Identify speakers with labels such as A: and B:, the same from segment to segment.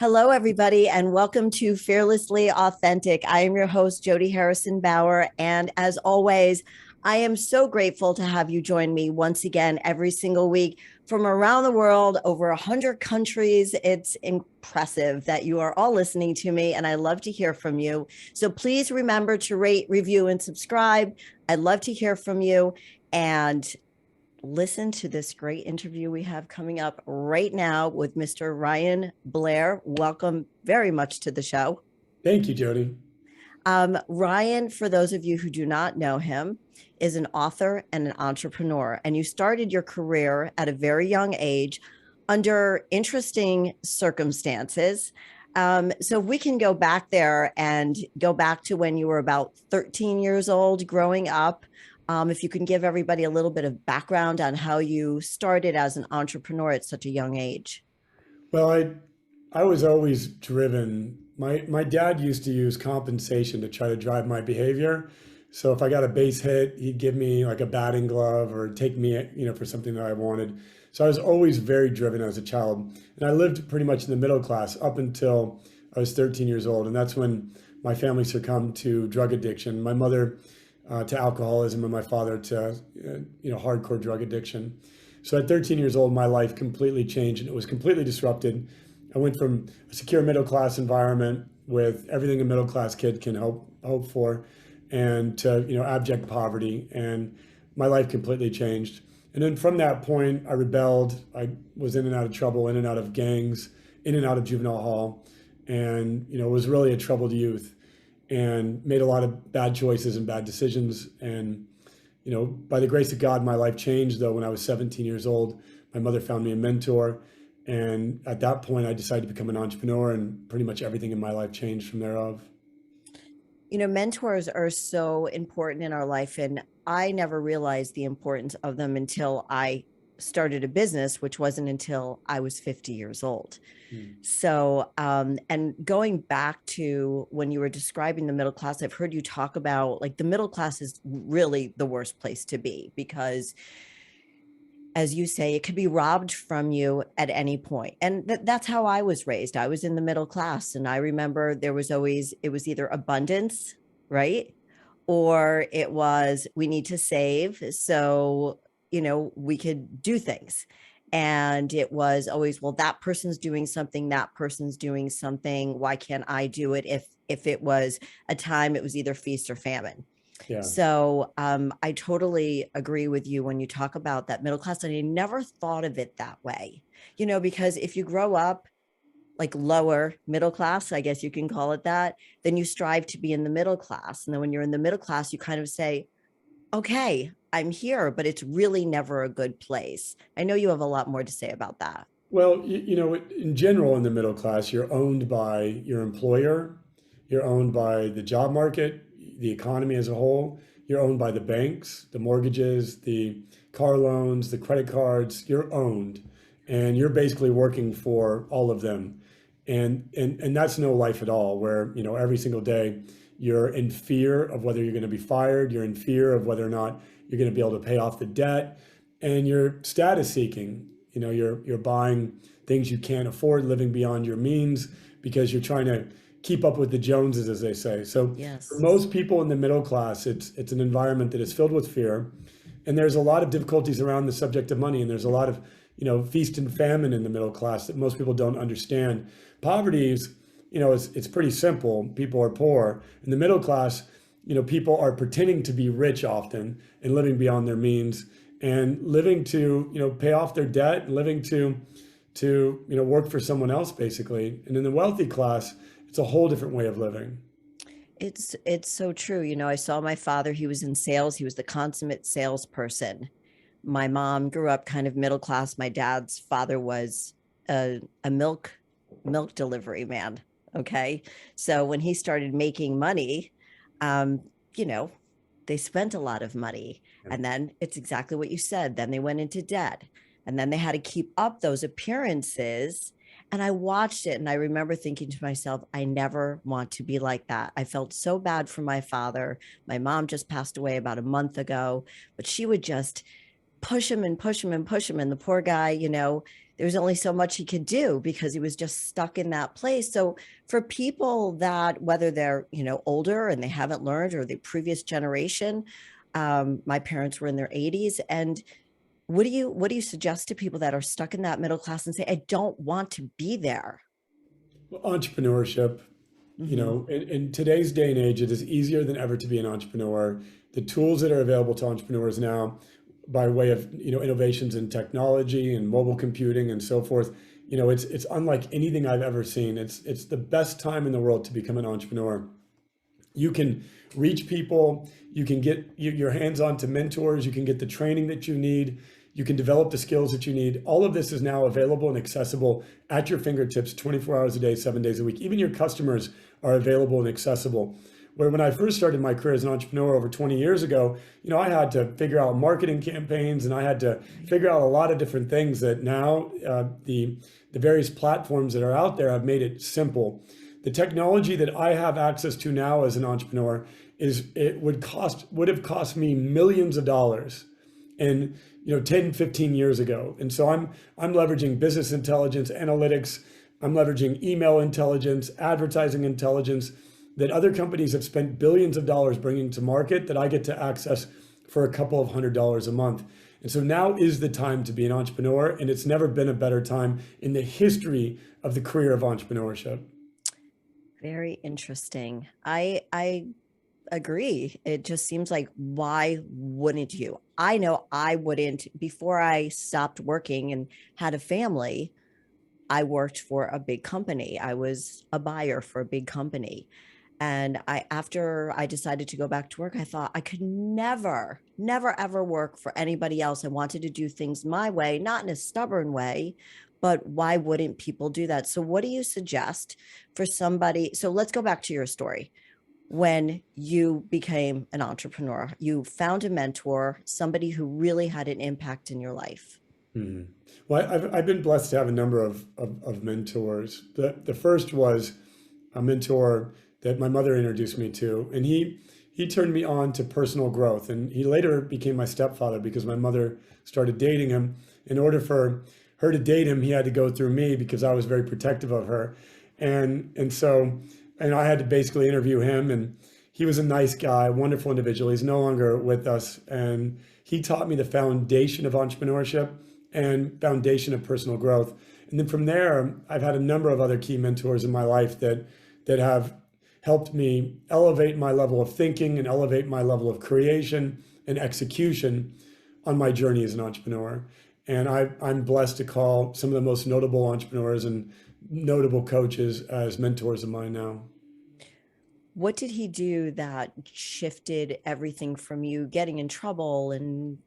A: Hello, everybody, and welcome to Fearlessly Authentic. I am your host, Jody Harrison Bauer. And as always, I am so grateful to have you join me once again every single week from around the world, over 100 countries. It's impressive that you are all listening to me, and I love to hear from you. So please remember to rate, review, and subscribe. I'd love to hear from you. And listen to this great interview we have coming up right now with Mr. Ryan Blair. Welcome very much to the show.
B: Thank you, Jody.
A: Ryan, for those of you who do not know him, is an author and an entrepreneur. And you started your career at a very young age under interesting circumstances. So we can go back there and go back to when you were about 13 years old growing up. If you can give everybody a little bit of background on how you started as an entrepreneur at such a young age.
B: Well, I was always driven. My dad used to use compensation to try to drive my behavior. So if I got a base hit, he'd give me like a batting glove or take me, for something that I wanted. So I was always very driven as a child. And I lived pretty much in the middle class up until I was 13 years old. And that's when my family succumbed to drug addiction. My mother to alcoholism and my father to, hardcore drug addiction. So at 13 years old, my life completely changed and it was completely disrupted. I went from a secure middle class environment with everything a middle class kid can hope for, and to abject poverty, and my life completely changed. And then from that point, I rebelled. I was in and out of trouble, in and out of gangs, in and out of juvenile hall, and was really a troubled youth, and made a lot of bad choices and bad decisions. And by the grace of God, my life changed though when I was 17 years old. My mother found me a mentor. And at that point, I decided to become an entrepreneur, and pretty much everything in my life changed from thereof.
A: Mentors are so important in our life. And I never realized the importance of them until I started a business, which wasn't until I was 50 years old. So, and going back to when you were describing the middle class, I've heard you talk about like the middle class is really the worst place to be because, as you say, it could be robbed from you at any point. And that's how I was raised. I was in the middle class. And I remember there was always, it was either abundance, right? Or it was, we need to save. So, we could do things. And it was always, well, that person's doing something, that person's doing something. Why can't I do it? If it was a time, it was either feast or famine.
B: Yeah.
A: So I totally agree with you when you talk about that middle class. And I never thought of it that way, because if you grow up like lower middle class, I guess you can call it that, then you strive to be in the middle class. And then when you're in the middle class, you kind of say, okay, I'm here, but it's really never a good place. I know you have a lot more to say about that.
B: Well, in general, in the middle class, you're owned by your employer, you're owned by the job market, the economy as a whole, you're owned by the banks, the mortgages, the car loans, the credit cards, you're owned. And you're basically working for all of them. And that's no life at all, where, every single day you're in fear of whether you're going to be fired, you're in fear of whether or not you're going to be able to pay off the debt, and you're status seeking. You're buying things you can't afford, living beyond your means because you're trying to keep up with the Joneses, as they say. So for
A: Yes.
B: most people in the middle class, it's an environment that is filled with fear, and there's a lot of difficulties around the subject of money, and there's a lot of feast and famine in the middle class that most people don't understand. Poverty is, it's pretty simple. People are poor. In the middle class, people are pretending to be rich often and living beyond their means, and living to pay off their debt, and living to work for someone else basically. And in the wealthy class, it's a whole different way of living.
A: It's so true. I saw my father, he was in sales. He was the consummate salesperson. My mom grew up kind of middle class. My dad's father was a milk delivery man. Okay. So when he started making money, um, you know, they spent a lot of money.
B: Yeah.
A: And then it's exactly what you said. Then they went into debt. And then they had to keep up those appearances. And I watched it and I remember thinking to myself, I never want to be like that. I felt so bad for my father. My mom just passed away about a month ago, but she would just push him and push him and push him. And the poor guy, there's only so much he could do because he was just stuck in that place. So for people that, whether they're, older and they haven't learned, or the previous generation, my parents were in their 80s. And what do you suggest to people that are stuck in that middle class and say, I don't want to be there?
B: Entrepreneurship,
A: Mm-hmm.
B: in today's day and age, it is easier than ever to be an entrepreneur. The tools that are available to entrepreneurs now, by way of innovations in technology and mobile computing and so forth, it's unlike anything I've ever seen. It's the best time in the world to become an entrepreneur. You can reach people, you can get your hands on to mentors, you can get the training that you need, you can develop the skills that you need. All of this is now available and accessible at your fingertips 24 hours a day, 7 days a week. Even your customers are available and accessible. Where when I first started my career as an entrepreneur over 20 years ago, I had to figure out marketing campaigns, and I had to figure out a lot of different things that now the various platforms that are out there have made it simple. The technology that I have access to now as an entrepreneur would have cost me millions of dollars and 10, 15 years ago. And so I'm leveraging business intelligence, analytics, I'm leveraging email intelligence, advertising intelligence that other companies have spent billions of dollars bringing to market, that I get to access for a couple of $100s a month. And so now is the time to be an entrepreneur, and it's never been a better time in the history of the career of entrepreneurship.
A: Very interesting. I agree. It just seems like, why wouldn't you? I know I wouldn't. Before I stopped working and had a family, I worked for a big company. I was a buyer for a big company. And after I decided to go back to work, I thought I could never, never, ever work for anybody else. I wanted to do things my way, not in a stubborn way, but why wouldn't people do that? So what do you suggest for somebody? So let's go back to your story. When you became an entrepreneur, you found a mentor, somebody who really had an impact in your life.
B: Mhm. Well, I've been blessed to have a number of mentors. The first was a mentor that my mother introduced me to, and he turned me on to personal growth. And he later became my stepfather because my mother started dating him. In order for her to date him, he had to go through me because I was very protective of her. And I had to basically interview him, and he was a nice guy, wonderful individual. He's no longer with us, and he taught me the foundation of entrepreneurship and foundation of personal growth. And then from there, I've had a number of other key mentors in my life that have helped me elevate my level of thinking and elevate my level of creation and execution on my journey as an entrepreneur. And I'm blessed to call some of the most notable entrepreneurs and notable coaches as mentors of mine now.
A: What did he do that shifted everything from you getting in trouble and,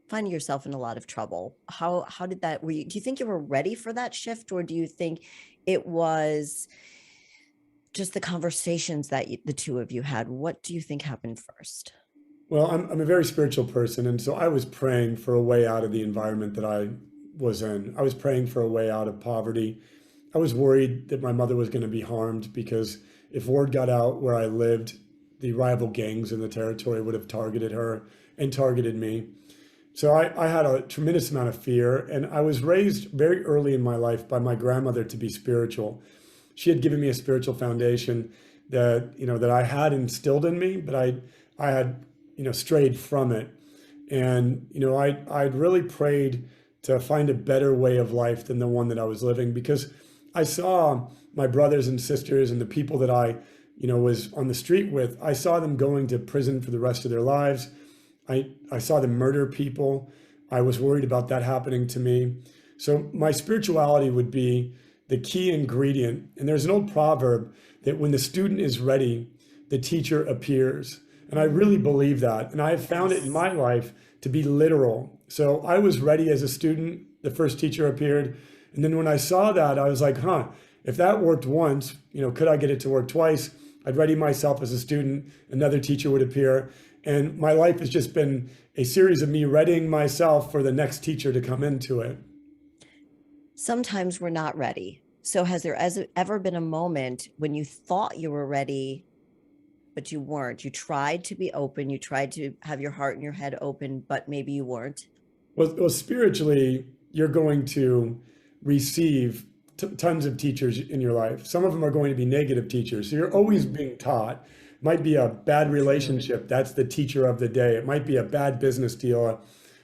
A: finding yourself in a lot of trouble? How did that, do you think you were ready for that shift, or do you think it was just the conversations that the two of you had? What do you think happened first?
B: Well, I'm a very spiritual person, and so I was praying for a way out of the environment that I was in. I was praying for a way out of poverty. I was worried that my mother was going to be harmed because if word got out where I lived, the rival gangs in the territory would have targeted her and targeted me. So I had a tremendous amount of fear, and I was raised very early in my life by my grandmother to be spiritual. She had given me a spiritual foundation that I had instilled in me, but I had strayed from it. And I'd really prayed to find a better way of life than the one that I was living, because I saw my brothers and sisters and the people that I was on the street with. I saw them going to prison for the rest of their lives. I saw them murder people. I was worried about that happening to me. So my spirituality would be the key ingredient. And there's an old proverb that when the student is ready, the teacher appears. And I really believe that. And I have found it in
A: Yes.
B: my life to be literal. So I was ready as a student. The first teacher appeared. And then when I saw that, I was like, if that worked once, could I get it to work twice? I'd ready myself as a student. Another teacher would appear. And my life has just been a series of me readying myself for the next teacher to come into it.
A: Sometimes we're not ready. So has there ever been a moment when you thought you were ready but you weren't. You tried to be open. You tried to have your heart and your head open, but maybe you weren't.
B: Well, spiritually, you're going to receive tons of teachers in your life. Some of them are going to be negative teachers. So you're always being taught. Might be a bad
A: True.
B: relationship. That's the teacher of the day. It might be a bad business deal, a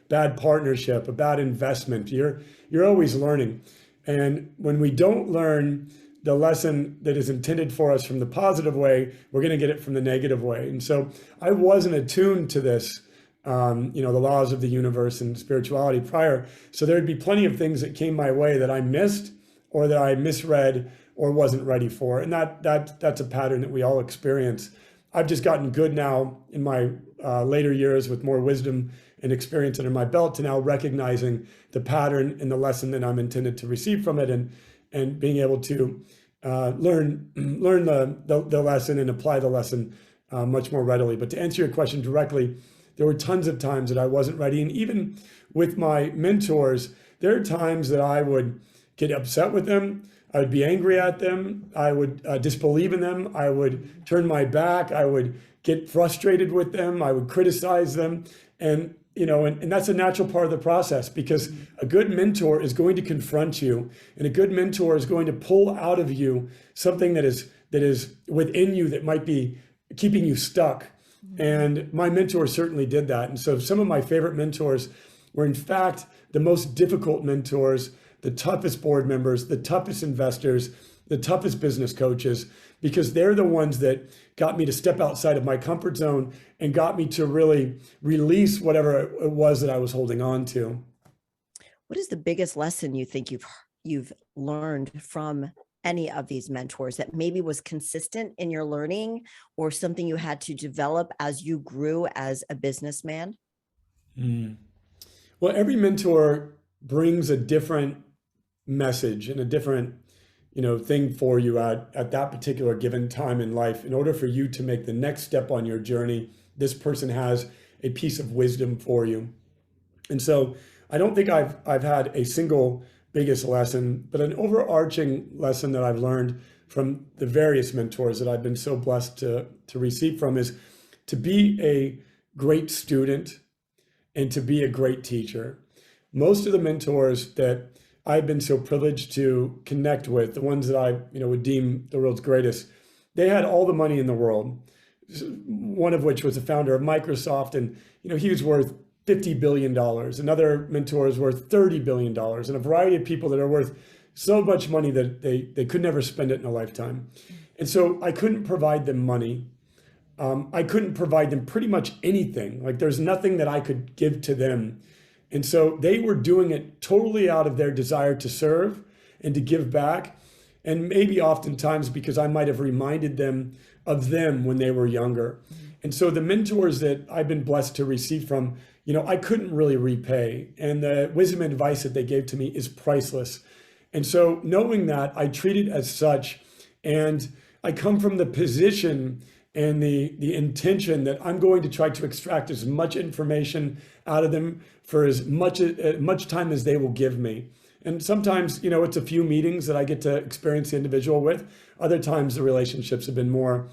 B: bad partnership, a bad investment. You're always learning. And when we don't learn the lesson that is intended for us from the positive way, we're going to get it from the negative way. And so I wasn't attuned to this, the laws of the universe and spirituality prior. So there'd be plenty of things that came my way that I missed or that I misread or wasn't ready for. And that's a pattern that we all experience. I've just gotten good now in my later years with more wisdom and experience under my belt to now recognizing the pattern and the lesson that I'm intended to receive from it, and being able to learn the lesson and apply the lesson much more readily. But to answer your question directly, there were tons of times that I wasn't ready. And even with my mentors, there are times that I would get upset with them. I would be angry at them. I would disbelieve in them. I would turn my back. I would get frustrated with them. I would criticize them. And and that's a natural part of the process, because a good mentor is going to confront you, and a good mentor is going to pull out of you something that is within you that might be keeping you stuck. And my mentor certainly did that. And so some of my favorite mentors were, in fact, the most difficult mentors, the toughest board members, the toughest investors, the toughest business coaches, because they're the ones that got me to step outside of my comfort zone and got me to really release whatever it was that I was holding on to.
A: What is the biggest lesson you think you've learned from any of these mentors that maybe was consistent in your learning, or something you had to develop as you grew as a businessman?
B: Well, every mentor brings a different message and a different thing for you at that particular given time in life. In order for you to make the next step on your journey, this person has a piece of wisdom for you. And so I don't think I've had a single biggest lesson, but an overarching lesson that I've learned from the various mentors that I've been so blessed to receive from is to be a great student and to be a great teacher. Most of the mentors that I've been so privileged to connect with, the ones that I would deem the world's greatest, they had all the money in the world. One of which was the founder of Microsoft, and he was worth $50 billion. Another mentor is worth $30 billion, and a variety of people that are worth so much money that they could never spend it in a lifetime. And so I couldn't provide them money. I couldn't provide them pretty much anything. Like, there's nothing that I could give to them. And so they were doing it totally out of their desire to serve and to give back. And maybe oftentimes because I might have reminded them of them when they were younger. And so the mentors that I've been blessed to receive from, I couldn't really repay. And the wisdom and advice that they gave to me is priceless. And so knowing that, I treat it as such. And I come from the position and the intention that I'm going to try to extract as much information out of them for as much time as they will give me. And sometimes, it's a few meetings that I get to experience the individual with. Other times the relationships have been more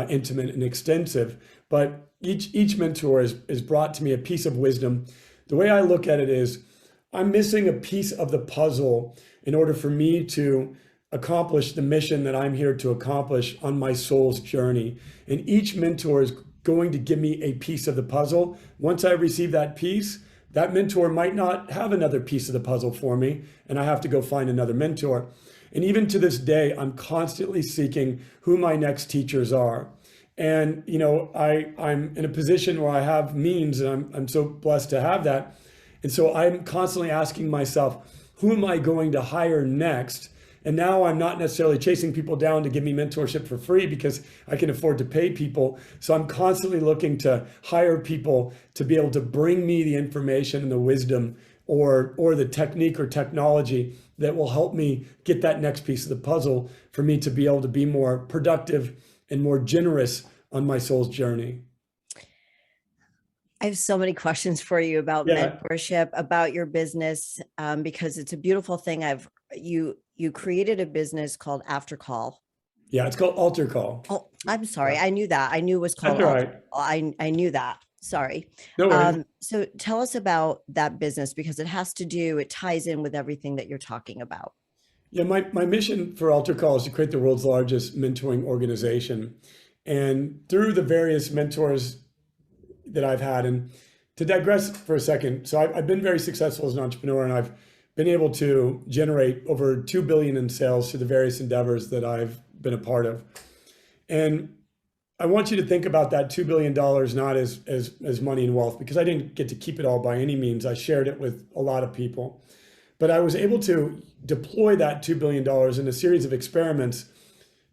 B: intimate and extensive. But each mentor has brought to me a piece of wisdom. The way I look at it is, I'm missing a piece of the puzzle in order for me to accomplish the mission that I'm here to accomplish on my soul's journey. And each mentor is going to give me a piece of the puzzle. Once I receive that piece, that mentor might not have another piece of the puzzle for me, and I have to go find another mentor. And even to this day, I'm constantly seeking who my next teachers are. And I'm in a position where I have means, and I'm so blessed to have that. And so I'm constantly asking myself, who am I going to hire next? And now I'm not necessarily chasing people down to give me mentorship for free because I can afford to pay people. So I'm constantly looking to hire people to be able to bring me the information and the wisdom or the technique or technology that will help me get that next piece of the puzzle for me to be able to be more productive and more generous on my soul's journey.
A: I have so many questions for you about mentorship, about your business, because it's a beautiful thing. You created a business called AlterCall.
B: Yeah, it's called AlterCall.
A: Oh, I'm
B: Yeah,
A: sorry. I knew that. I knew it was
B: that's
A: called
B: all
A: Alter.
B: right.
A: I knew that. Sorry.
B: No worries.
A: So tell us about that business because it ties in with everything that you're talking about.
B: Yeah, my mission for AlterCall is to create the world's largest mentoring organization. And through the various mentors that I've had, and to digress for a second, so I've been very successful as an entrepreneur, and I've been able to generate over 2 billion in sales through the various endeavors that I've been a part of. And I want you to think about that $2 billion not as money and wealth, because I didn't get to keep it all by any means. I shared it with a lot of people. But I was able to deploy that $2 billion in a series of experiments,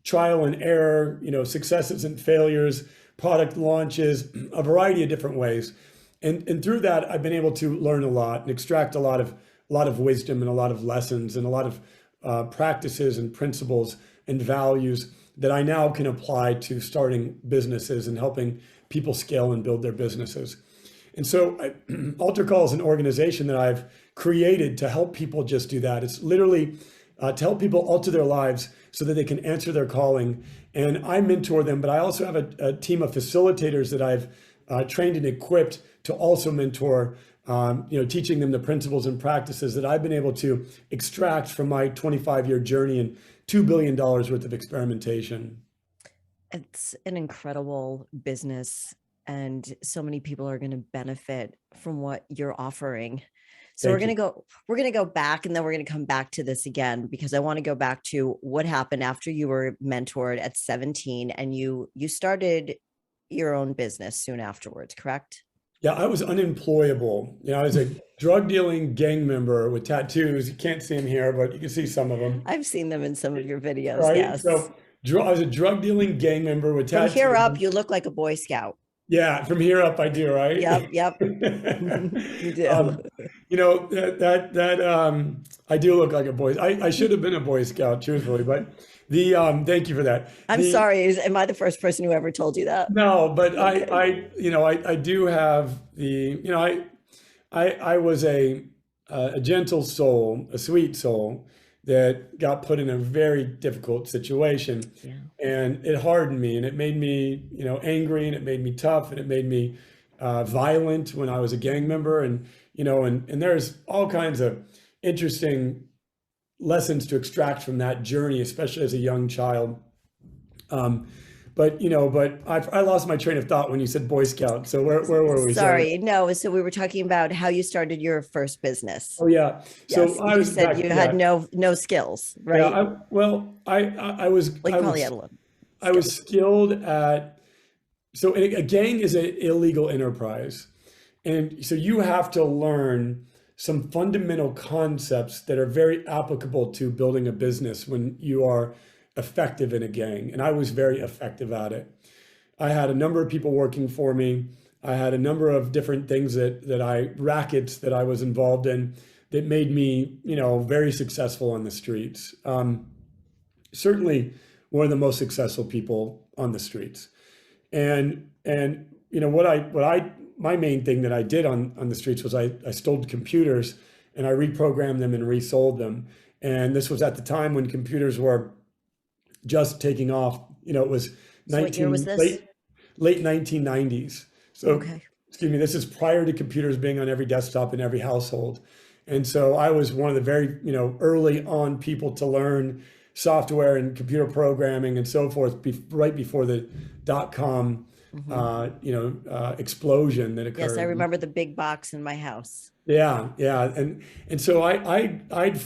B: trial and error, successes and failures, product launches, a variety of different ways. And through that, I've been able to learn a lot and extract a lot of wisdom and a lot of lessons and a lot of practices and principles and values that I now can apply to starting businesses and helping people scale and build their businesses. And so AlterCall is an organization that I've created to help people just do that. It's literally to help people alter their lives so that they can answer their calling. And I mentor them, but I also have a team of facilitators that I've trained and equipped to also mentor, teaching them the principles and practices that I've been able to extract from my 25-year journey and $2 billion worth of experimentation.
A: It's an incredible business, and so many people are going to benefit from what you're offering. So
B: Thank you.
A: we're going to go back, and then we're going to come back to this again, because I want to go back to what happened after you were mentored at 17 and you started your own business soon afterwards, correct?
B: Yeah, I was unemployable. I was a drug dealing gang member with tattoos. You can't see them here, but you can see some of them,
A: I've seen them in some of your videos.
B: right?
A: Yes.
B: So I was a drug dealing gang member with
A: From here up,
B: tattoos.
A: you look like a Boy Scout.
B: Yeah, from here up, I do, right?
A: Yep. Yep. You do.
B: um, I do look like a boy. I should have been a Boy Scout, truthfully, but thank you for that.
A: I'm sorry. Am I the first person who ever told you that?
B: No, but
A: Okay.
B: I do have I was a gentle soul, a sweet soul that got put in a very difficult situation,
A: Yeah.
B: and it hardened me, and it made me, angry, and it made me tough, and it made me violent when I was a gang member, and there's all kinds of interesting lessons to extract from that journey, especially as a young child. But I lost my train of thought when you said Boy Scout. So where were we? Sorry.
A: Sorry. No. So we were talking about how you started your first business.
B: Oh yeah. So
A: Yes.
B: I
A: You
B: was
A: said
B: back.
A: you
B: Yeah.
A: had no skills,
B: Yeah.
A: right?
B: I was
A: Well, you probably had a little
B: I was
A: skills.
B: skilled at. So a gang is an illegal enterprise, and so you have to learn some fundamental concepts that are very applicable to building a business when you are effective in a gang. And I was very effective at it. I had a number of people working for me. I had a number of different things rackets that I was involved in that made me, very successful on the streets. Certainly one of the most successful people on the streets. And my main thing that I did on the streets was I stole computers and I reprogrammed them and resold them. And this was at the time when computers were just taking off. It was
A: So what year was
B: 19
A: this?
B: late 1990s. So,
A: Okay.
B: excuse me, this is prior to computers being on every desktop in every household. And so I was one of the very, early on people to learn software and computer programming and so forth, right before the dot-com, explosion that occurred.
A: Yes, I remember the big box in my house.
B: Yeah, yeah, and so I'd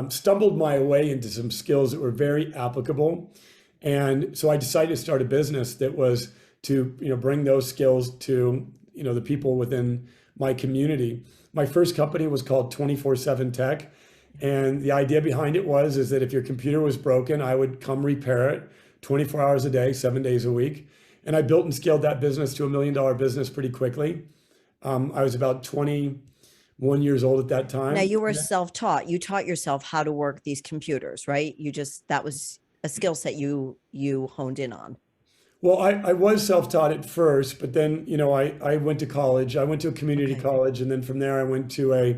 B: stumbled my way into some skills that were very applicable, and so I decided to start a business that was to bring those skills to the people within my community. My first company was called 24/7 Tech, and the idea behind it is that if your computer was broken, I would come repair it 24 hours a day, 7 days a week, and I built and scaled that business to $1 million business pretty quickly. I was about 21 years old at that time.
A: Now you were self-taught. You taught yourself how to work these computers, right? That was a skill set you honed in on.
B: Well, I was self-taught at first, but then, I went to college. I went to a community
A: Okay.
B: college, and then from there I went to a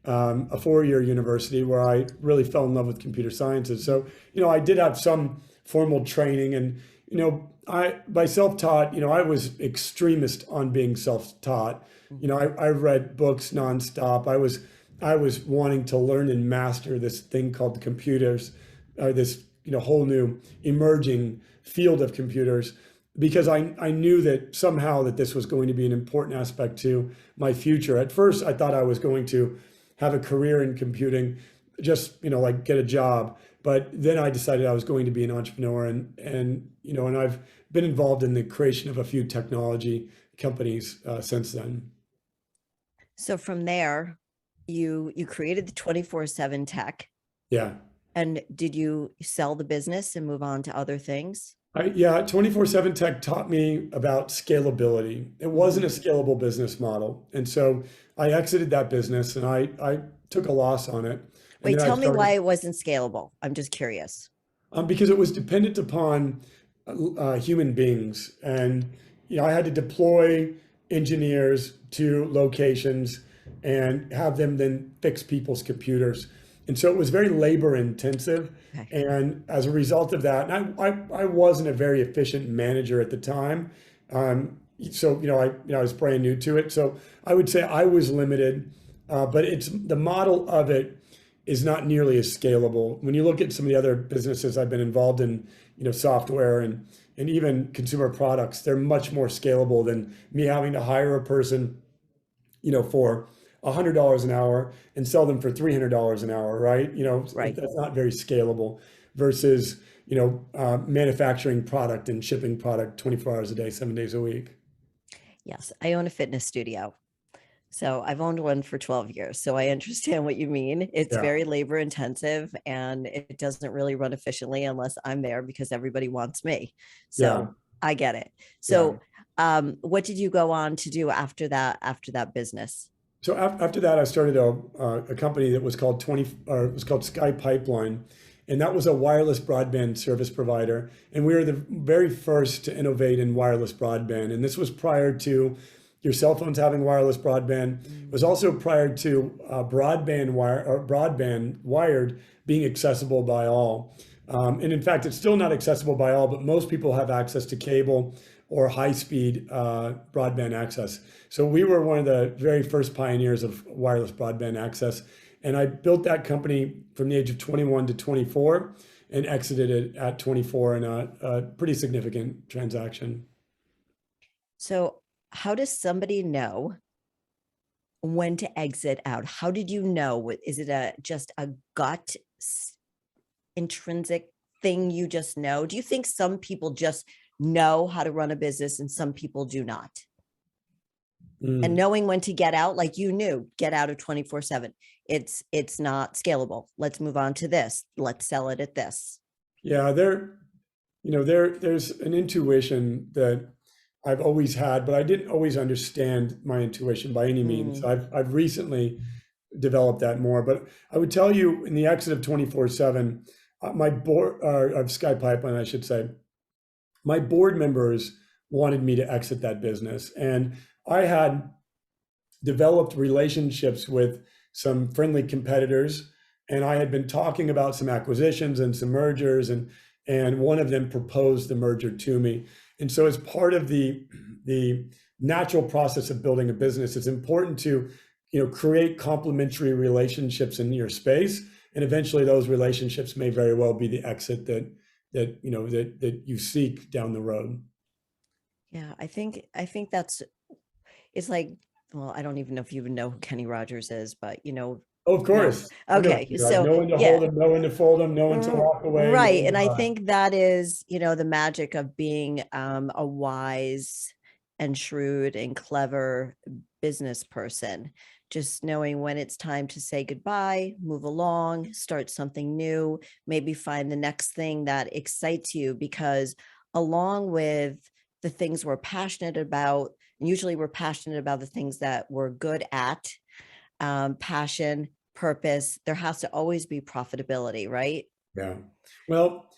B: 4-year university where I really fell in love with computer sciences. So, I did have some formal training. And, by self-taught, I was extremist on being self-taught. I read books nonstop. I was wanting to learn and master this thing called computers, or this, whole new emerging field of computers, because I knew that somehow that this was going to be an important aspect to my future. At first, I thought I was going to have a career in computing, just, like get a job. But then I decided I was going to be an entrepreneur, and I've been involved in the creation of a few technology companies since then.
A: So from there, you created the 24/7 tech.
B: Yeah.
A: And did you sell the business and move on to other things?
B: Yeah, 24/7 Tech taught me about scalability. It wasn't a scalable business model. And so I exited that business, and I took a loss on it. And
A: Wait,
B: then I
A: tell me
B: started,
A: why it wasn't scalable. I'm just curious.
B: because it was dependent upon human beings. And, I had to deploy engineers to locations and have them then fix people's computers. And so it was very labor intensive.
A: Okay.
B: And as a result of that, and I wasn't a very efficient manager at the time. So, I was brand new to it. So I would say I was limited, but it's the model of it is not nearly as scalable. When you look at some of the other businesses I've been involved in, software and even consumer products, they're much more scalable than me having to hire a person, for $100 an hour and sell them for $300 an hour, right?
A: Right.
B: That's not very scalable versus, manufacturing product and shipping product 24 hours a day, 7 days a week.
A: Yes, I own a fitness studio. So I've owned one for 12 years. So I understand what you mean. It's
B: Yeah,
A: very labor intensive and it doesn't really run efficiently unless I'm there because everybody wants me.
B: yeah,
A: So I get it.
B: yeah.
A: So what did you go on to do after that business?
B: So after that, I started a company that was called it was called Sky Pipeline, and that was a wireless broadband service provider. And we were the very first to innovate in wireless broadband. And this was prior to your cell phones having wireless broadband. It was also prior to broadband wired being accessible by all. And in fact, it's still not accessible by all, but most people have access to cable or high-speed broadband access. So we were one of the very first pioneers of wireless broadband access. And I built that company from the age of 21 to 24 and exited it at 24 in a pretty significant transaction.
A: So how does somebody know when to exit out? How did you know? Is it just a gut intrinsic thing you just know? Do you think some people just know how to run a business and some people do not? And knowing when to get out, like you knew, get out of 24/7. It's not scalable. Let's move on to this. Let's sell it at this.
B: Yeah, there's an intuition that I've always had, but I didn't always understand my intuition by any means.
A: Mm,
B: I've recently developed that more, but I would tell you in the exit of 24/7, my board of Sky Pipeline, I should say, my board members wanted me to exit that business, and I had developed relationships with some friendly competitors, and I had been talking about some acquisitions and some mergers, and one of them proposed the merger to me. And so, as part of the natural process of building a business, it's important to create complementary relationships in your space, and eventually those relationships may very well be the exit that you seek down the road.
A: yeah, I think that's it's like, well, I don't even know if you even know who Kenny Rogers is, but
B: Oh, of
A: no.
B: course. I know.
A: Okay, so
B: Know when to
A: yeah,
B: hold them, know when to fold them, know when to walk away, know
A: right.
B: when
A: And
B: to
A: I
B: run.
A: think that is, the magic of being a wise and shrewd and clever business person. Just knowing when it's time to say goodbye, move along, start something new, maybe find the next thing that excites you, because along with the things we're passionate about, and usually we're passionate about the things that we're good at, passion, purpose, there has to always be profitability, right?
B: Yeah. Well,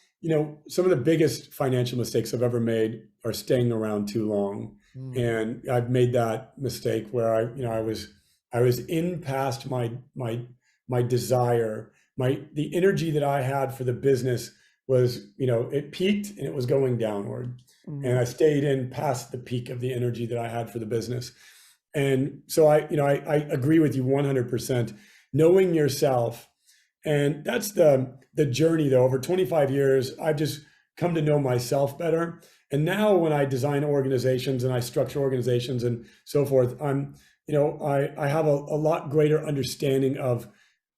B: some of the biggest financial mistakes I've ever made are staying around too long.
A: Mm.
B: And I've made that mistake where I was in past my desire, the energy that I had for the business was, it peaked and it was going downward. And I stayed in past the peak of the energy that I had for the business. And so I agree with you 100%. Knowing yourself, and that's the journey though. Over 25 years, I've just come to know myself better. And now when I design organizations and I structure organizations and so forth, I have a lot greater understanding of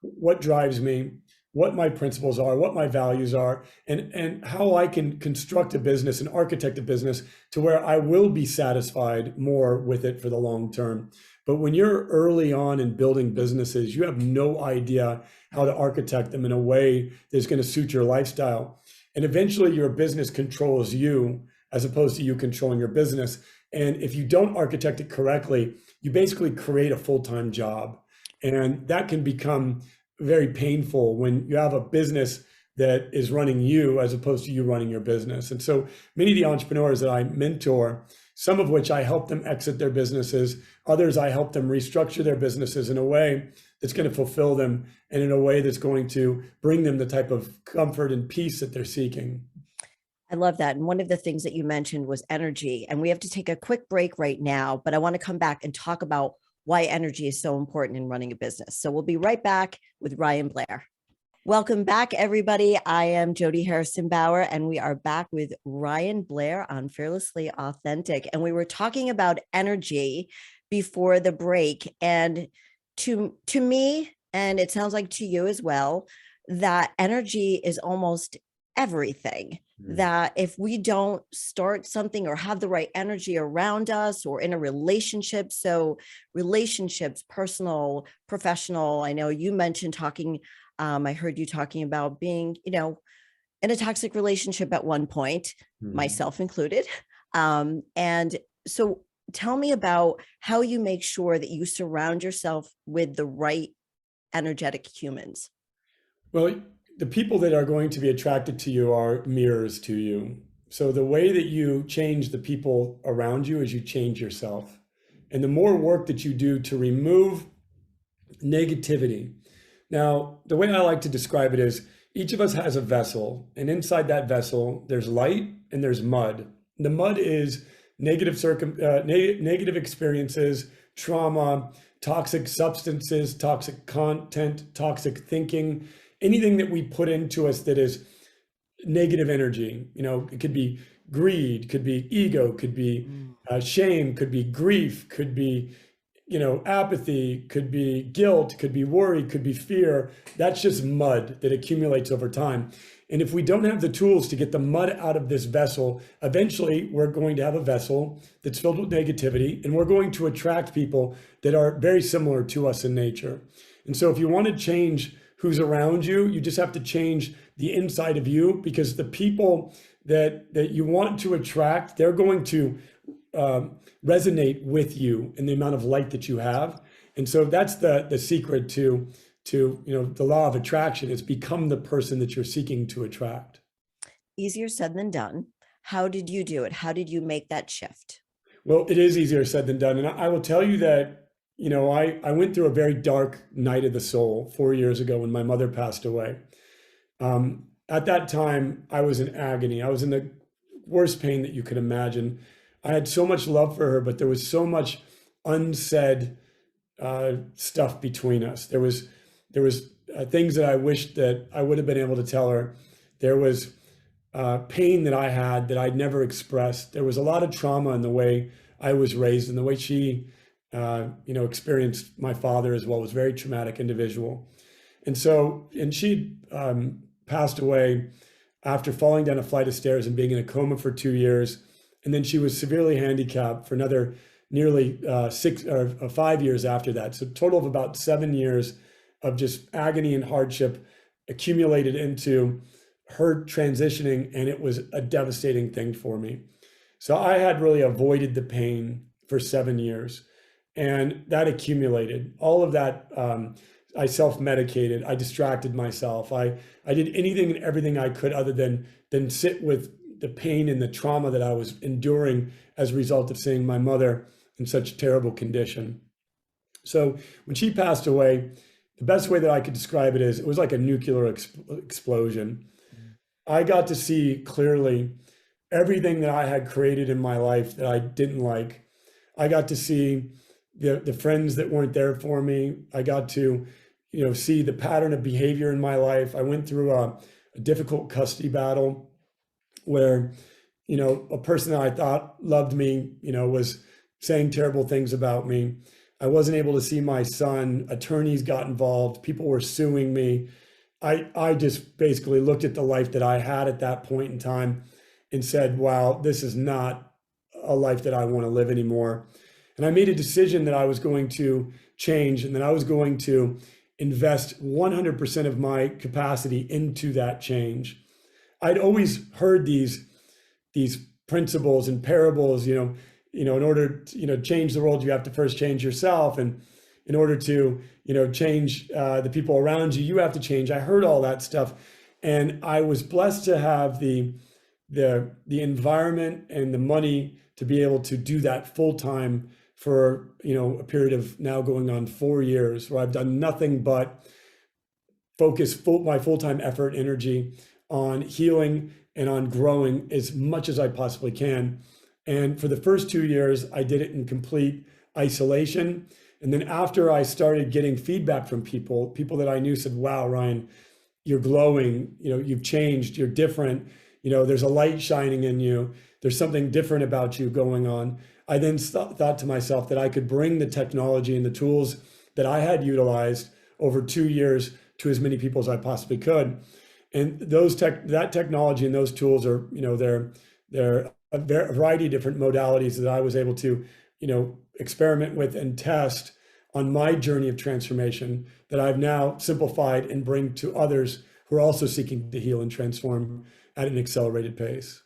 B: what drives me, what my principles are, what my values are, and how I can construct a business and architect a business to where I will be satisfied more with it for the long term. But when you're early on in building businesses, you have no idea how to architect them in a way that's going to suit your lifestyle. And eventually your business controls you as opposed to you controlling your business. And if you don't architect it correctly, you basically create a full-time job. And that can become very painful when you have a business that is running you as opposed to you running your business. And so many of the entrepreneurs that I mentor, some of which I help them exit their businesses, others I help them restructure their businesses in a way that's going to fulfill them and in a way that's going to bring them the type of comfort and peace that they're seeking.
A: I love that. And one of the things that you mentioned was energy. And we have to take a quick break right now, but I want to come back and talk about why energy is so important in running a business. So we'll be right back with Ryan Blair. Welcome back, everybody. I am Jody Harrison Bauer, and we are back with Ryan Blair on Fearlessly Authentic. And we were talking about energy before the break. And to me, and it sounds like to you as well, that energy is almost everything. That if we don't start something or have the right energy around us or in a relationship, so relationships, personal, professional, I know you mentioned talking, I heard you talking about being, in a toxic relationship at one point, myself included. And so tell me about how you make sure that you surround yourself with the right energetic humans.
B: Well, the people that are going to be attracted to you are mirrors to you. So the way that you change the people around you is you change yourself. And the more work that you do to remove negativity. Now, the way I like to describe it is each of us has a vessel, and inside that vessel, there's light and there's mud. The mud is negative experiences, trauma, toxic substances, toxic content, toxic thinking, anything that we put into us that is negative energy. It could be greed, could be ego, could be shame, could be grief, could be, apathy, could be guilt, could be worry, could be fear. That's just mud that accumulates over time. And if we don't have the tools to get the mud out of this vessel, eventually we're going to have a vessel that's filled with negativity, and we're going to attract people that are very similar to us in nature. And so if you want to change who's around you, you just have to change the inside of you, because the people that you want to attract, they're going to resonate with you in the amount of light that you have. And so that's the secret to the law of attraction, is become the person that you're seeking to attract.
A: Easier said than done. How did you do it? How did you make that shift?
B: Well, it is easier said than done. And I will tell you that, I went through a very dark night of the soul 4 years ago when my mother passed away. At that time, I was in agony. I was in the worst pain that you could imagine. I had so much love for her, but there was so much unsaid stuff between us. There was things that I wished that I would have been able to tell her. There was pain that I had that I'd never expressed. There was a lot of trauma in the way I was raised and the way she, experienced my father as well. Was a very traumatic individual. And she passed away after falling down a flight of stairs and being in a coma for 2 years. And then she was severely handicapped for another nearly 5 years after that. So a total of about 7 years of just agony and hardship accumulated into her transitioning, and it was a devastating thing for me. So I had really avoided the pain for 7 years, and that accumulated. All of that, I self-medicated, I distracted myself. I did anything and everything I could other than sit with the pain and the trauma that I was enduring as a result of seeing my mother in such terrible condition. So when she passed away, the best way that I could describe it is it was like a nuclear explosion. I got to see clearly everything that I had created in my life that I didn't like. I got to see the friends that weren't there for me. I got to, see the pattern of behavior in my life. I went through a difficult custody battle where, a person that I thought loved me, was saying terrible things about me. I wasn't able to see my son. Attorneys got involved. People were suing me. I just basically looked at the life that I had at that point in time and said, wow, this is not a life that I want to live anymore. And I made a decision that I was going to change and that I was going to invest 100% of my capacity into that change. I'd always heard these principles and parables, in order to, change the world, you have to first change yourself. And in order to, change the people around you, you have to change. I heard all that stuff. And I was blessed to have the environment and the money to be able to do that full time for, a period of now going on 4 years, where I've done nothing but focus my full-time effort, energy on healing and on growing as much as I possibly can. And for the first 2 years, I did it in complete isolation. And then after I started getting feedback from people that I knew said, wow, Ryan, you're glowing, you've changed, you're different, there's a light shining in you, there's something different about you going on. I then thought to myself that I could bring the technology and the tools that I had utilized over 2 years to as many people as I possibly could. And that technology and those tools are, they're a variety of different modalities that I was able to, experiment with and test on my journey of transformation that I've now simplified and bring to others who are also seeking to heal and transform at an accelerated pace.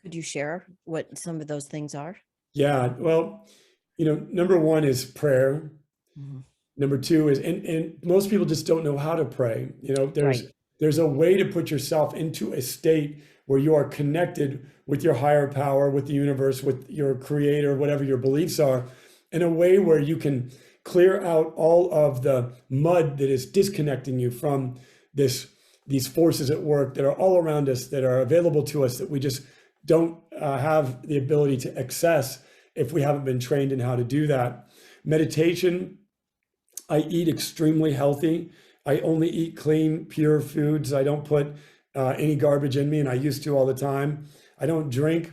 A: Could you share what some of those things are?
B: Yeah, well, number one is prayer.
A: Mhm.
B: Number two is, and most people just don't know how to pray.
A: Right.
B: There's a way to put yourself into a state where you are connected with your higher power, with the universe, with your creator, whatever your beliefs are, in a way where you can clear out all of the mud that is disconnecting you from these forces at work that are all around us, that are available to us, that we just don't have the ability to access if we haven't been trained in how to do that. Meditation, I eat extremely healthy. I only eat clean, pure foods. I don't put any garbage in me, and I used to all the time. I don't drink.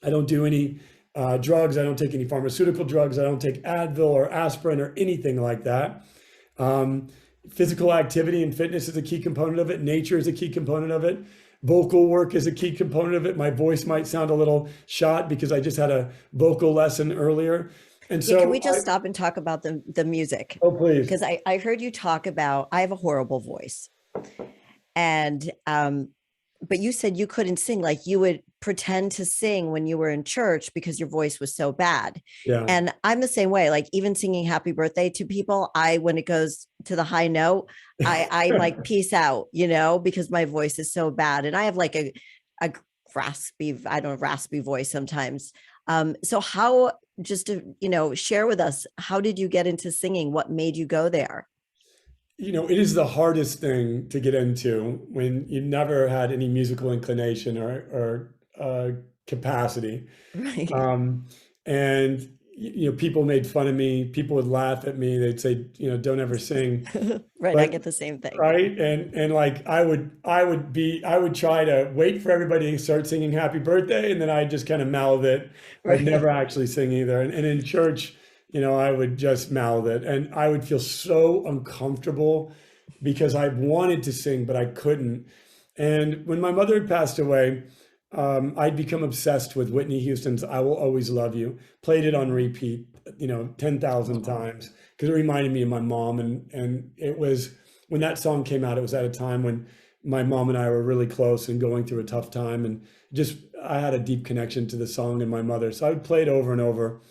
B: I don't do any drugs. I don't take any pharmaceutical drugs. I don't take Advil or aspirin or anything like that. Physical activity and fitness is a key component of it. Nature is a key component of it. Vocal work is a key component of it. My voice might sound a little shot because I just had a vocal lesson earlier. And so
A: can we just stop and talk about the music?
B: Oh, please.
A: Because I heard you talk about, I have a horrible voice. And, but you said you couldn't sing, like you would pretend to sing when you were in church because your voice was so bad.
B: Yeah.
A: And I'm the same way, like even singing happy birthday to people, when it goes to the high note, I'm like, peace out, because my voice is so bad. And I have like a raspy voice sometimes. So how, just to, share with us, how did you get into singing? What made you go there?
B: It is the hardest thing to get into when you never had any musical inclination or capacity.
A: Right.
B: And people made fun of me. People would laugh at me. They'd say, don't ever sing.
A: Right. I get the same thing.
B: Right. And like I would try to wait for everybody to start singing happy birthday, and then I'd just kind of mouth it.
A: Right.
B: I'd never actually sing either. And in church, I would just mouth it, and I would feel so uncomfortable because I wanted to sing, but I couldn't. And when my mother had passed away, I'd become obsessed with Whitney Houston's "I Will Always Love You." Played it on repeat, 10,000 times, because it reminded me of my mom. And it was, when that song came out, it was at a time when my mom and I were really close and going through a tough time. And just, I had a deep connection to the song and my mother. So I would play it over and over.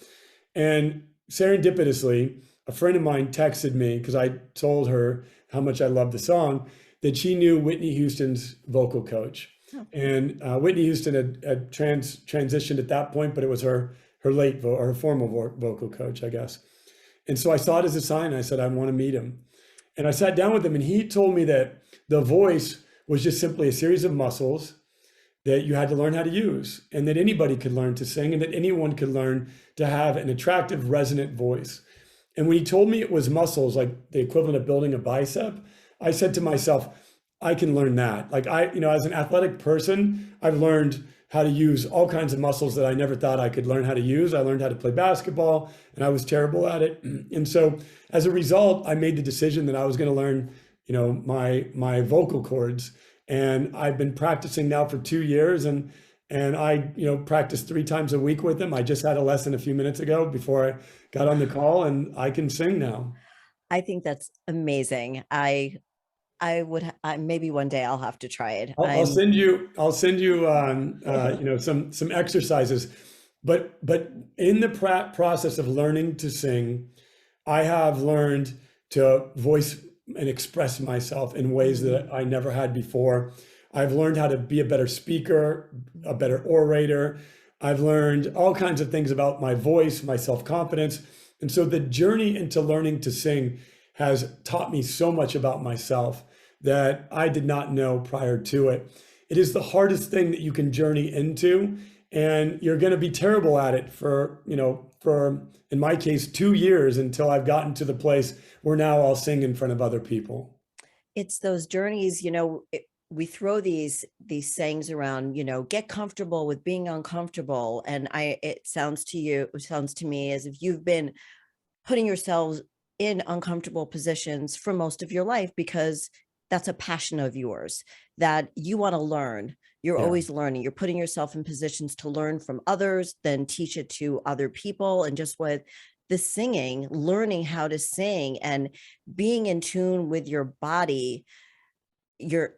B: And serendipitously, a friend of mine texted me, because I told her how much I loved the song, that she knew Whitney Houston's vocal coach. Oh. And Whitney Houston had transitioned at that point, but it was her formal vocal coach, I guess. And so I saw it as a sign. I said, I want to meet him. And I sat down with him, and he told me that the voice was just simply a series of muscles that you had to learn how to use, and that anybody could learn to sing, and that anyone could learn to have an attractive, resonant voice. And when he told me it was muscles, like the equivalent of building a bicep, I said to myself, I can learn that. Like as an athletic person, I've learned how to use all kinds of muscles that I never thought I could learn how to use. I learned how to play basketball, and I was terrible at it. And so as a result, I made the decision that I was going to learn, my vocal cords. And I've been practicing now for 2 years, and I, practice 3 times a week with them. I just had a lesson a few minutes ago before I got on the call, and I can sing now.
A: I think that's amazing. I would maybe one day I'll have to try it.
B: I'll send you some exercises, but in the process of learning to sing, I have learned to voice and express myself in ways that I never had before. I've learned how to be a better speaker, a better orator. I've learned all kinds of things about my voice, my self-confidence. And so the journey into learning to sing has taught me so much about myself that I did not know prior to it. It is the hardest thing that you can journey into, and you're going to be terrible at it for in my case 2 years, until I've gotten to the place where now I'll sing in front of other people.
A: It's those journeys, we throw these sayings around, get comfortable with being uncomfortable. And it sounds to me as if you've been putting yourselves in uncomfortable positions for most of your life, because that's a passion of yours that you want to learn. You're always learning. You're putting yourself in positions to learn from others, then teach it to other people. And just with the singing, learning how to sing and being in tune with your body, your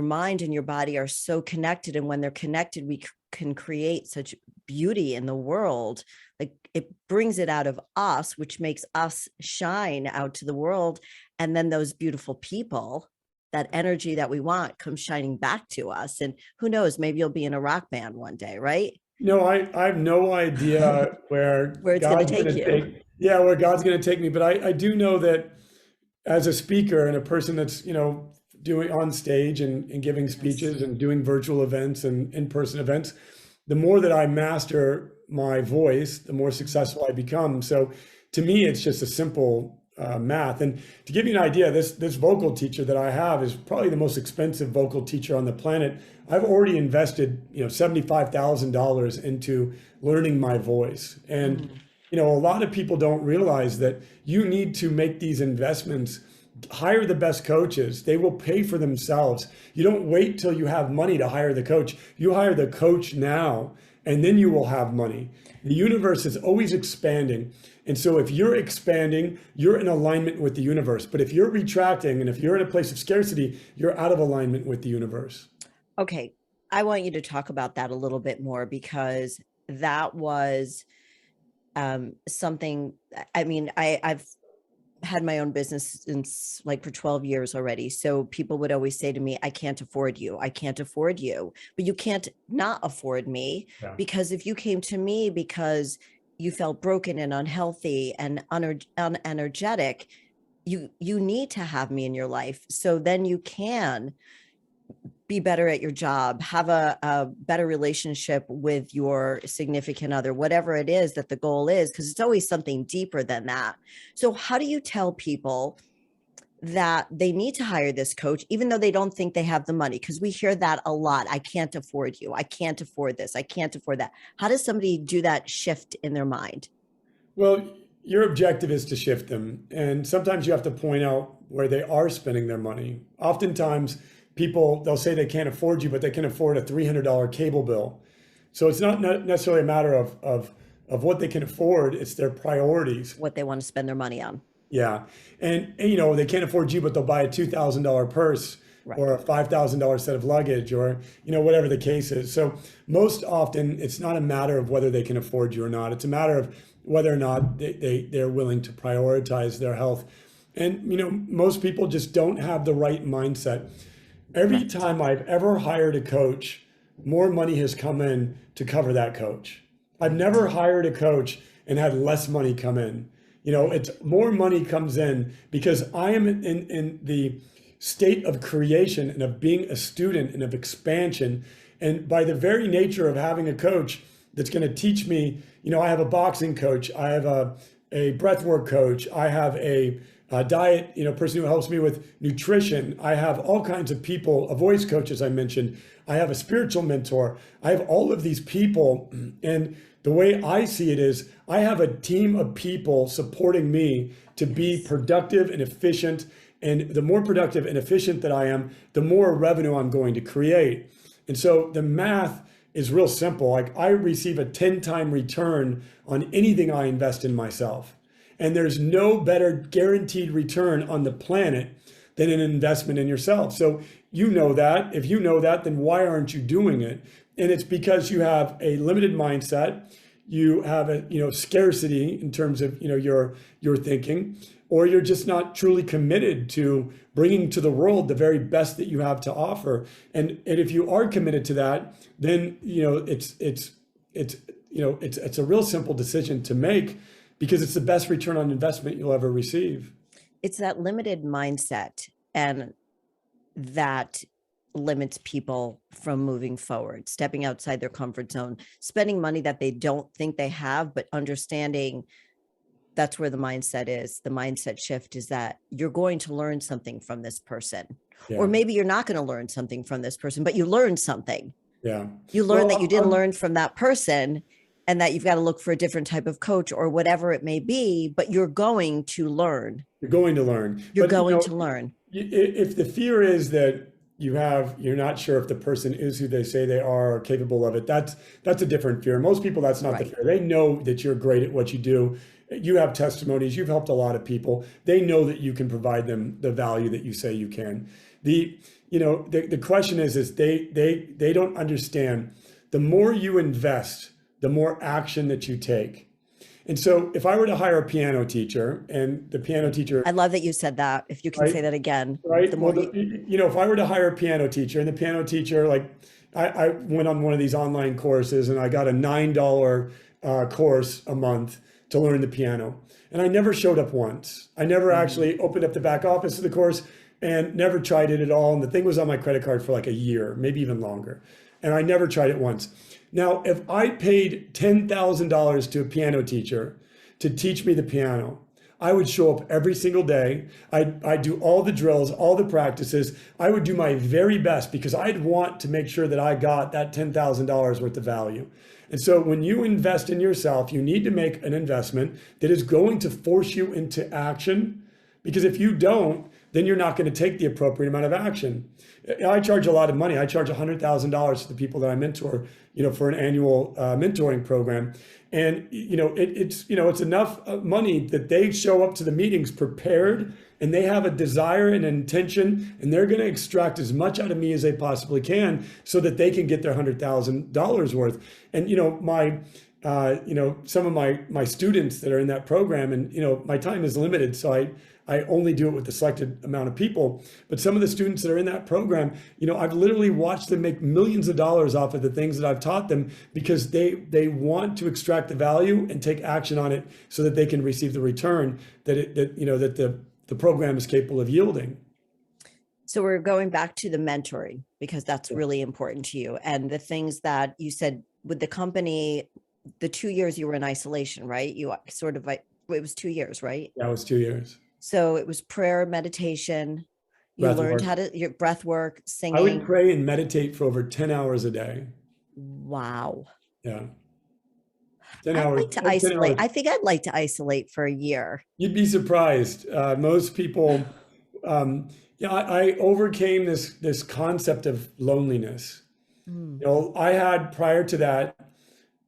A: mind and your body are so connected. And when they're connected, we can create such beauty in the world. Like, it brings it out of us, which makes us shine out to the world. And then those beautiful people, that energy that we want, comes shining back to us. And who knows, maybe you'll be in a rock band one day, right?
B: I have no idea where
A: It's going to take you.
B: Where God's going to take me. But I do know that as a speaker and a person that's, doing on stage and giving speeches and doing virtual events and in-person events, the more that I master my voice, the more successful I become. So to me, it's just a simple math. And to give you an idea, this vocal teacher that I have is probably the most expensive vocal teacher on the planet. I've already invested, $75,000 into learning my voice. And, a lot of people don't realize that you need to make these investments. Hire the best coaches. They will pay for themselves. You don't wait till you have money to hire the coach. You hire the coach now, and then you will have money. The universe is always expanding. And so if you're expanding, you're in alignment with the universe. But if you're retracting, and if you're in a place of scarcity, you're out of alignment with the universe.
A: Okay. I want you to talk about that a little bit more, because that was something, I've had my own business since for 12 years already. So people would always say to me, I can't afford you. I can't afford you. But you can't not afford me, because if you came to me because you felt broken and unhealthy and unenergetic, you need to have me in your life. So then you can be better at your job, have a better relationship with your significant other, whatever it is that the goal is, because it's always something deeper than that. So how do you tell people that they need to hire this coach, even though they don't think they have the money? Because we hear that a lot. I can't afford you. I can't afford this. I can't afford that. How does somebody do that shift in their mind?
B: Well, your objective is to shift them. And sometimes you have to point out where they are spending their money. Oftentimes, people, they'll say they can't afford you, but they can afford a $300 cable bill. So it's not necessarily a matter of what they can afford, it's their priorities.
A: What they want to spend their money on.
B: Yeah. And they can't afford you, but they'll buy a $2,000 purse, right, or a $5,000 set of luggage, or, whatever the case is. So most often it's not a matter of whether they can afford you or not. It's a matter of whether or not they're willing to prioritize their health. And, most people just don't have the right mindset. Every time I've ever hired a coach, more money has come in to cover that coach. I've never hired a coach and had less money come in. It's more money comes in because I am in the state of creation and of being a student and of expansion. And by the very nature of having a coach that's going to teach me, I have a boxing coach, I have a breathwork coach, I have a diet, person who helps me with nutrition. I have all kinds of people, a voice coach, as I mentioned. I have a spiritual mentor. I have all of these people. And the way I see it is I have a team of people supporting me to be productive and efficient. And the more productive and efficient that I am, the more revenue I'm going to create. And so the math is real simple. Like I receive a 10-time return on anything I invest in myself. And there's no better guaranteed return on the planet than an investment in yourself. So you know that. If you know that, then why aren't you doing it? And it's because you have a limited mindset. You have a scarcity in terms of your thinking, or you're just not truly committed to bringing to the world the very best that you have to offer. And if you are committed to that, then it's a real simple decision to make, because it's the best return on investment you'll ever receive.
A: It's that limited mindset, and that limits people from moving forward, stepping outside their comfort zone, spending money that they don't think they have, but understanding that's where the mindset is. The mindset shift is that you're going to learn something from this person, or maybe you're not going to learn something from this person, but you learned something.
B: Yeah.
A: You learn that you didn't learn from that person, and that you've got to look for a different type of coach or whatever it may be, but you're going to learn.
B: You're going to learn.
A: You're going to learn.
B: If the fear is that you're not sure if the person is who they say they are or capable of it, that's a different fear. Most people, that's not the fear. They know that you're great at what you do. You have testimonies. You've helped a lot of people. They know that you can provide them the value that you say you can. The question is they don't understand. The more you invest, the more action that you take. And so if I were to hire a piano teacher, and the piano teacher...
A: I love that you said that. If you can say that again.
B: Right. If I were to hire a piano teacher, and the piano teacher, like I went on one of these online courses, and I got a $9 course a month to learn the piano. And I never showed up once. I never actually opened up the back office of the course and never tried it at all. And the thing was on my credit card for like a year, maybe even longer. And I never tried it once. Now, if I paid $10,000 to a piano teacher to teach me the piano, I would show up every single day. I'd do all the drills, all the practices. I would do my very best, because I'd want to make sure that I got that $10,000 worth of value. And so when you invest in yourself, you need to make an investment that is going to force you into action, because if you don't, then you're not going to take the appropriate amount of action. I charge a lot of money. I charge $100,000 to the people that I mentor, for an annual mentoring program. And, it's enough money that they show up to the meetings prepared, and they have a desire and an intention, and they're going to extract as much out of me as they possibly can so that they can get their $100,000 worth. And, some of my students that are in that program, and, my time is limited. So I only do it with a selected amount of people. But some of the students that are in that program, I've literally watched them make millions of dollars off of the things that I've taught them, because they want to extract the value and take action on it so that they can receive the return that the program is capable of yielding.
A: So we're going back to the mentoring, because that's really important to you. And the things that you said with the company, the 2 years you were in isolation, right? You sort of, it was 2 years, right?
B: That was 2 years.
A: So it was prayer, meditation. You learned how to, your breath work, singing.
B: I would pray and meditate for over 10 hours a day.
A: Wow.
B: Yeah.
A: 10 hours. I'd like to isolate. I think I'd like to isolate for a year.
B: You'd be surprised. Most people, I overcame this concept of loneliness. I had, prior to that,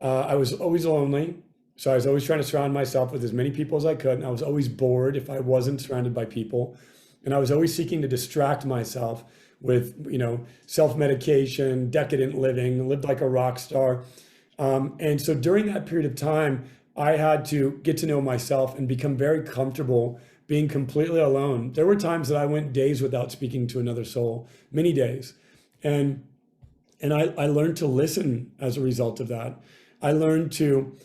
B: I was always lonely. So I was always trying to surround myself with as many people as I could. And I was always bored if I wasn't surrounded by people. And I was always seeking to distract myself with, self-medication, decadent living, lived like a rock star. And so during that period of time, I had to get to know myself and become very comfortable being completely alone. There were times that I went days without speaking to another soul, many days. And I learned to listen as a result of that. I learned to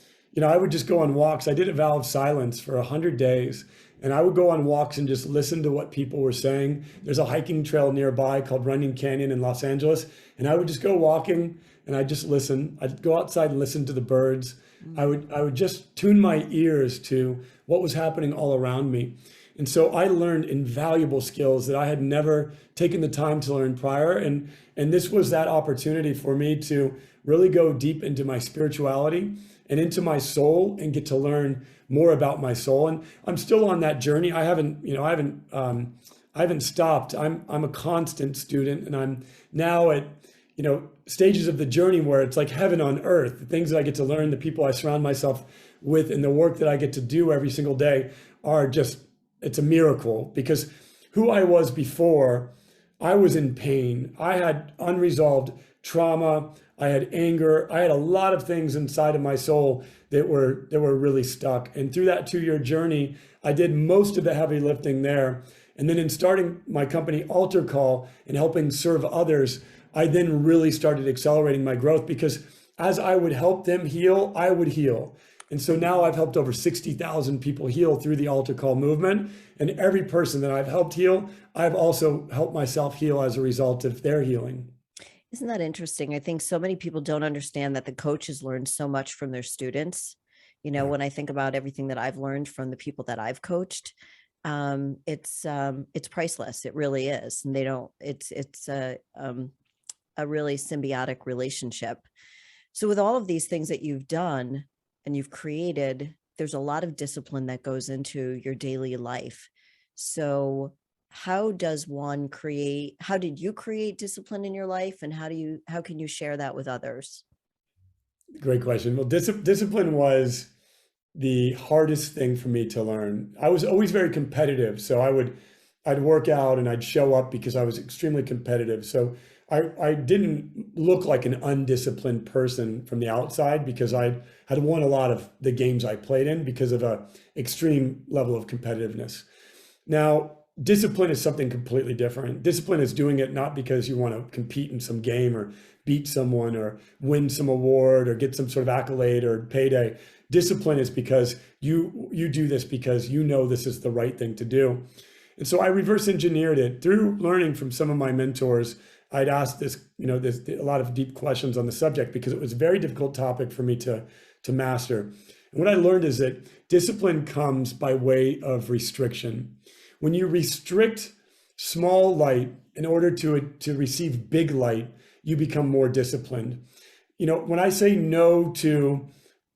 B: I would just go on walks. I did a vow of silence for 100 days. And I would go on walks and just listen to what people were saying. There's a hiking trail nearby called Runyon Canyon in Los Angeles. And I would just go walking and I'd just listen. I'd go outside and listen to the birds. I would just tune my ears to what was happening all around me. And so I learned invaluable skills that I had never taken the time to learn prior. And this was that opportunity for me to really go deep into my spirituality and into my soul and get to learn more about my soul. And I'm still on that journey. I haven't stopped. I'm a constant student, and I'm now at, stages of the journey where it's like heaven on earth. The things that I get to learn, the people I surround myself with, and the work that I get to do every single day are just, it's a miracle, because who I was before, I was in pain. I had unresolved trauma. I had anger. I had a lot of things inside of my soul that were really stuck. And through that 2-year journey, I did most of the heavy lifting there. And then in starting my company, AlterCall, and helping serve others, I then really started accelerating my growth, because as I would help them heal, I would heal. And so now I've helped over 60,000 people heal through the AlterCall movement. And every person that I've helped heal, I've also helped myself heal as a result of their healing.
A: Isn't that interesting? I think so many people don't understand that the coaches learn so much from their students.
B: Yeah.
A: When I think about everything that I've learned from the people that I've coached, it's priceless. It really is. And it's a really symbiotic relationship. So with all of these things that you've done and you've created, there's a lot of discipline that goes into your daily life. So how did you create discipline in your life, and how can you share that with others?
B: Great question. Well, discipline was the hardest thing for me to learn. I was always very competitive. So I'd work out and I'd show up because I was extremely competitive. So I didn't look like an undisciplined person from the outside, because I had won a lot of the games I played in because of a extreme level of competitiveness. Now, discipline is something completely different. Discipline is doing it not because you want to compete in some game or beat someone or win some award or get some sort of accolade or payday. Discipline is because you do this because you know this is the right thing to do. And so I reverse engineered it through learning from some of my mentors. I'd asked there's a lot of deep questions on the subject because it was a very difficult topic for me to master. And what I learned is that discipline comes by way of restriction. When you restrict small light in order to receive big light, you become more disciplined. When I say no to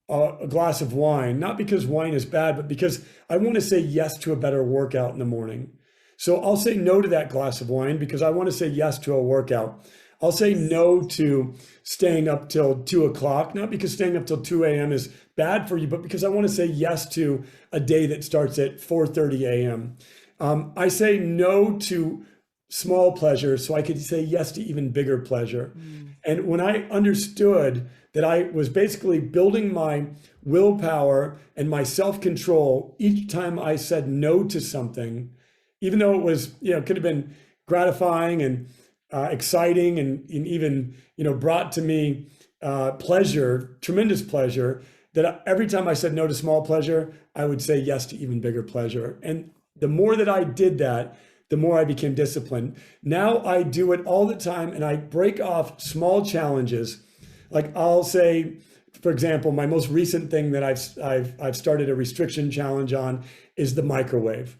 B: a glass of wine, not because wine is bad, but because I want to say yes to a better workout in the morning. So I'll say no to that glass of wine because I want to say yes to a workout. I'll say no to staying up till 2 o'clock, not because staying up till 2 a.m. is bad for you, but because I want to say yes to a day that starts at 4:30 a.m. I say no to small pleasure so I could say yes to even bigger pleasure. And when I understood that I was basically building my willpower and my self-control each time I said no to something, even though it was, could have been gratifying and exciting and even, brought to me pleasure, tremendous pleasure, that every time I said no to small pleasure, I would say yes to even bigger pleasure. And the more that I did that, the more I became disciplined. Now I do it all the time, and I break off small challenges. Like I'll say, for example, my most recent thing that I've started a restriction challenge on is the microwave.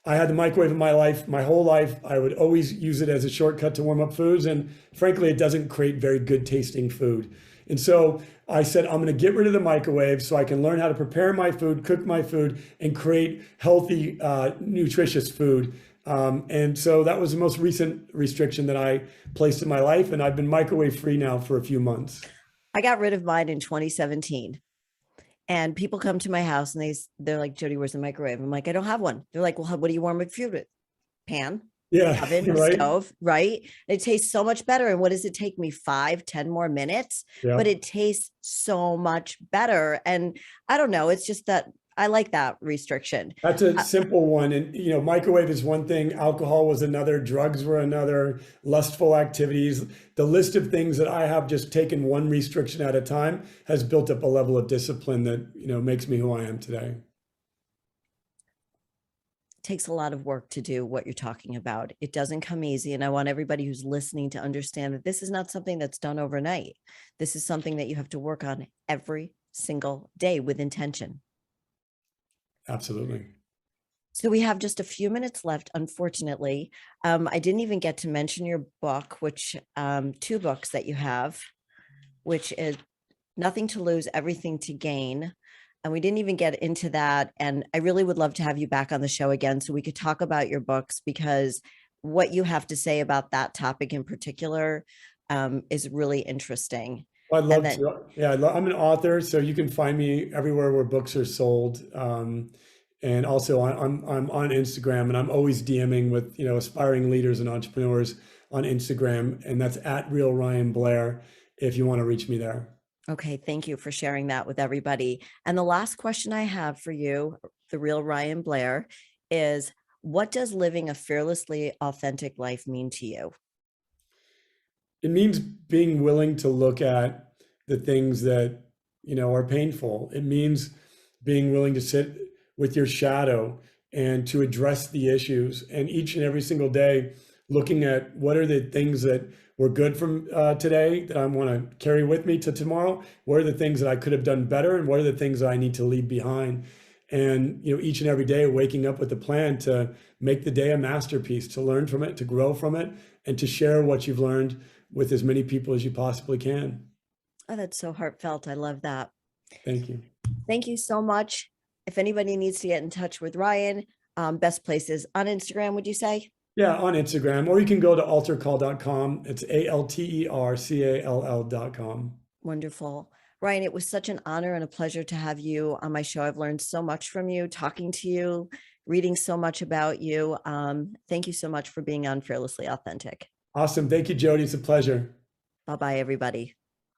B: I had the microwave in my life, my whole life. I would always use it as a shortcut to warm up foods. And frankly, it doesn't create very good tasting food. And so I said, I'm going to get rid of the microwave so I can learn how to prepare my food, cook my food, and create healthy, nutritious food. And so that was the most recent restriction that I placed in my life. And I've been microwave free now for a few months.
A: I got rid of mine in 2017. And people come to my house and they're like, Jody, where's the microwave? I'm like, I don't have one. They're like, well, what do you warm up food with? Pan,
B: Yeah,
A: oven,
B: right.
A: stove, right? It tastes so much better. And what does it take me? 5-10 more minutes,
B: Yeah.
A: but it tastes so much better. And I don't know. It's just that I like that restriction.
B: That's a simple one. And, you know, microwave is one thing, alcohol was another, drugs were another, lustful activities. The list of things that I have just taken one restriction at a time has built up a level of discipline that, you know, makes me who I am today.
A: Takes a lot of work to do what you're talking about. It doesn't come easy. And I want everybody who's listening to understand that this is not something that's done overnight. This is something that you have to work on every single day with intention.
B: Absolutely.
A: So we have just a few minutes left, unfortunately. I didn't even get to mention your book, which 2 books that you have, which is Nothing to Lose, Everything to Gain. And we didn't even get into that. And I really would love to have you back on the show again so we could talk about your books, because what you have to say about that topic in particular is really interesting.
B: I'd love
A: Then,
B: to. Yeah, I'm an author, so you can find me everywhere where books are sold. And also I'm on Instagram, and I'm always DMing with, you know, aspiring leaders and entrepreneurs on Instagram, and that's at Real Ryan Blair if you want to reach me there.
A: okay, thank you for sharing that with everybody. And the last question I have for you, the Real Ryan Blair, is what does living a fearlessly authentic life mean to you?
B: It means being willing to look at the things that, you know, are painful. It means being willing to sit with your shadow and to address the issues, and each and every single day looking at what are the things that were good from today that I want to carry with me to tomorrow, what are the things that I could have done better, and what are the things that I need to leave behind. And, you know, each and every day waking up with a plan to make the day a masterpiece, to learn from it, to grow from it, and to share what you've learned with as many people as you possibly can.
A: Oh, that's so heartfelt. I love that.
B: Thank you.
A: Thank you so much. If anybody needs to get in touch with Ryan, best places on Instagram, would you say?
B: Yeah, on Instagram, or you can go to altercall.com. It's ALTERCALL.com.
A: Wonderful. Ryan, it was such an honor and a pleasure to have you on my show. I've learned so much from you, talking to you, reading so much about you. Thank you so much for being on Fearlessly Authentic.
B: Awesome. Thank you, Jody. It's a pleasure.
A: Bye-bye, everybody.